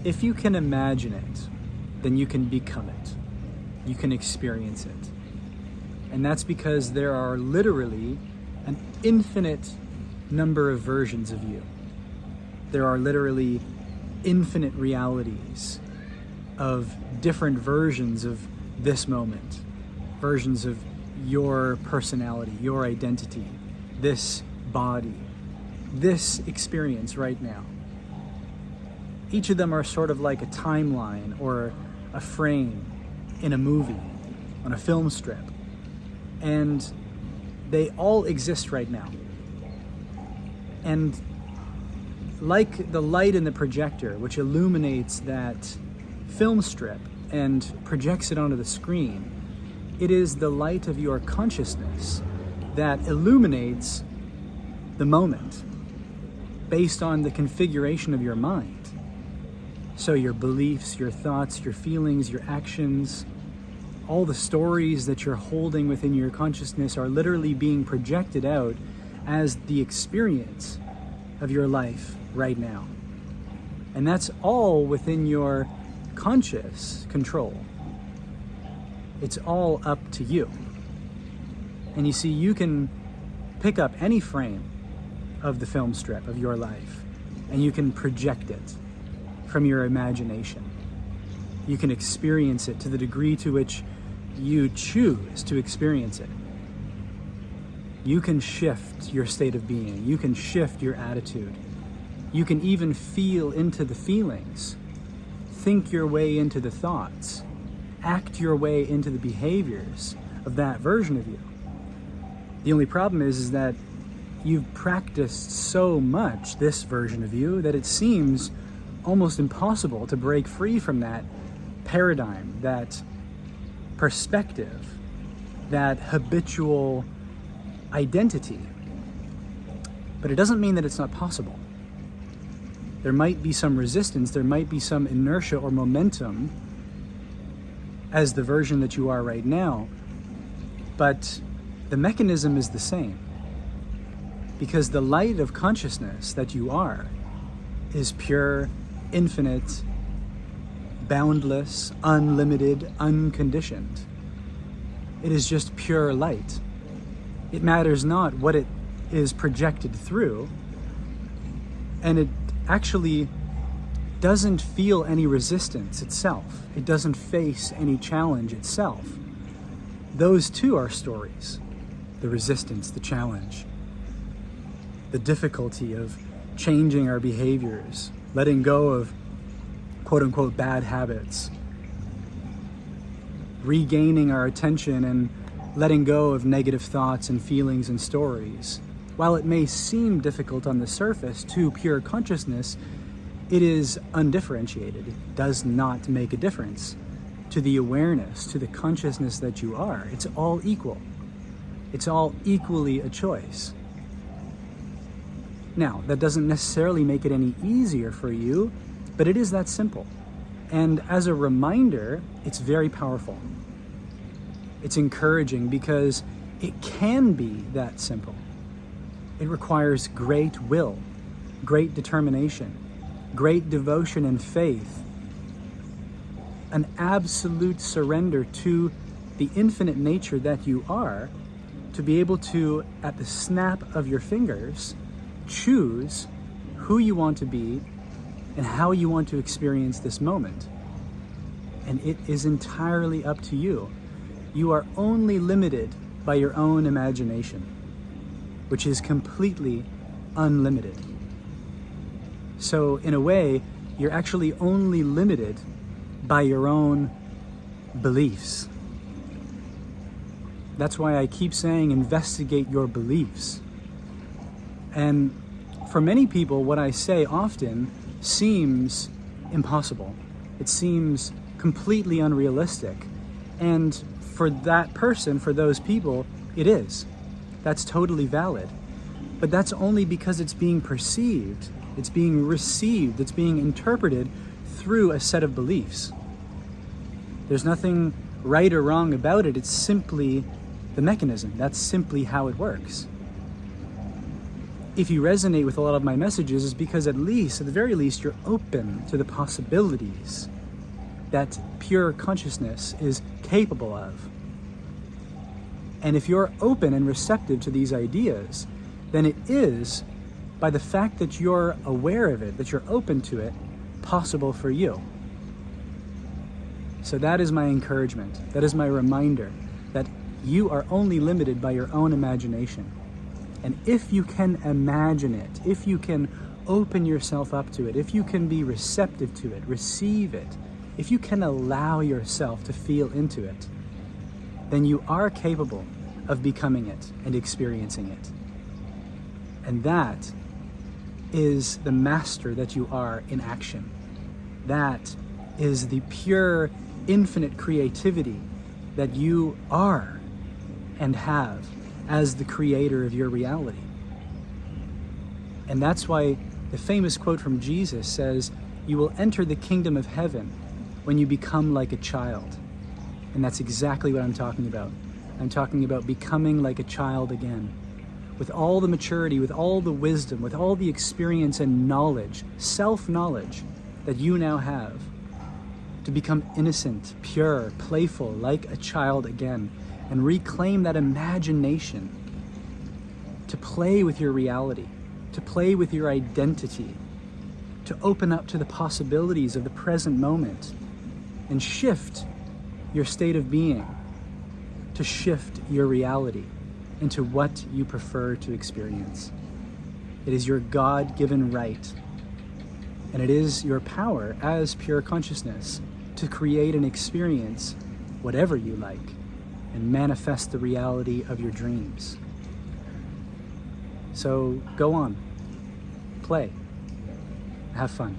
If you can imagine it, then you can become it. You can experience it. And that's because there are literally an infinite number of versions of you. There are literally infinite realities of different versions of this moment, versions of your personality, your identity, this body, this experience right now. Each of them are sort of like a timeline or a frame in a movie, on a film strip. And they all exist right now. And like the light in the projector, which illuminates that film strip and projects it onto the screen, it is the light of your consciousness that illuminates the moment based on the configuration of your mind. So your beliefs, your thoughts, your feelings, your actions, all the stories that you're holding within your consciousness are literally being projected out as the experience of your life right now. And that's all within your conscious control. It's all up to you. And you see, you can pick up any frame of the film strip of your life and you can project it from your imagination. You can experience it to the degree to which you choose to experience it. You can shift your state of being. You can shift your attitude. You can even feel into the feelings, think your way into the thoughts, act your way into the behaviors of that version of you. The only problem is that you've practiced so much this version of you that it seems almost impossible to break free from that paradigm, that perspective, that habitual identity. But it doesn't mean that it's not possible. There might be some resistance, there might be some inertia or momentum as the version that you are right now, but the mechanism is the same. Because the light of consciousness that you are is pure, infinite, boundless, unlimited, unconditioned. It is just pure light. It matters not what it is projected through, and it actually doesn't feel any resistance itself. It doesn't face any challenge itself. Those too are stories. The resistance, the challenge, the difficulty of changing our behaviors, letting go of quote-unquote bad habits, regaining our attention and letting go of negative thoughts and feelings and stories. While it may seem difficult on the surface to pure consciousness, it is undifferentiated. It does not make a difference to the awareness, to the consciousness that you are. It's all equal. It's all equally a choice. Now, that doesn't necessarily make it any easier for you, but it is that simple. And as a reminder, it's very powerful. It's encouraging because it can be that simple. It requires great will, great determination, great devotion and faith, an absolute surrender to the infinite nature that you are, to be able to, at the snap of your fingers, choose who you want to be and how you want to experience this moment. And it is entirely up to you. You are only limited by your own imagination, which is completely unlimited. So in a way, you're actually only limited by your own beliefs. That's why I keep saying investigate your beliefs. And for many people, what I say often seems impossible. It seems completely unrealistic. And for that person, for those people, it is. That's totally valid. But that's only because it's being perceived, it's being received, it's being interpreted through a set of beliefs. There's nothing right or wrong about it. It's simply the mechanism. That's simply how it works. if you resonate with a lot of my messages, is because at the very least, you're open to the possibilities that pure consciousness is capable of. And if you're open and receptive to these ideas, then it is, by the fact that you're aware of it, that you're open to it, possible for you. So that is my encouragement. That is my reminder that you are only limited by your own imagination. And if you can imagine it, if you can open yourself up to it, if you can be receptive to it, receive it, if you can allow yourself to feel into it, then you are capable of becoming it and experiencing it. And that is the master that you are in action. That is the pure, infinite creativity that you are and have as the creator of your reality. And that's why the famous quote from Jesus says, "You will enter the kingdom of heaven when you become like a child." And that's exactly what I'm talking about. I'm talking about becoming like a child again, with all the maturity, with all the wisdom, with all the experience and knowledge, self-knowledge that you now have, to become innocent, pure, playful, like a child again, and reclaim that imagination to play with your reality, to play with your identity, to open up to the possibilities of the present moment and shift your state of being, to shift your reality into what you prefer to experience. It is your God-given right, and it is your power as pure consciousness to create and experience whatever you like and manifest the reality of your dreams. So go on, play, have fun.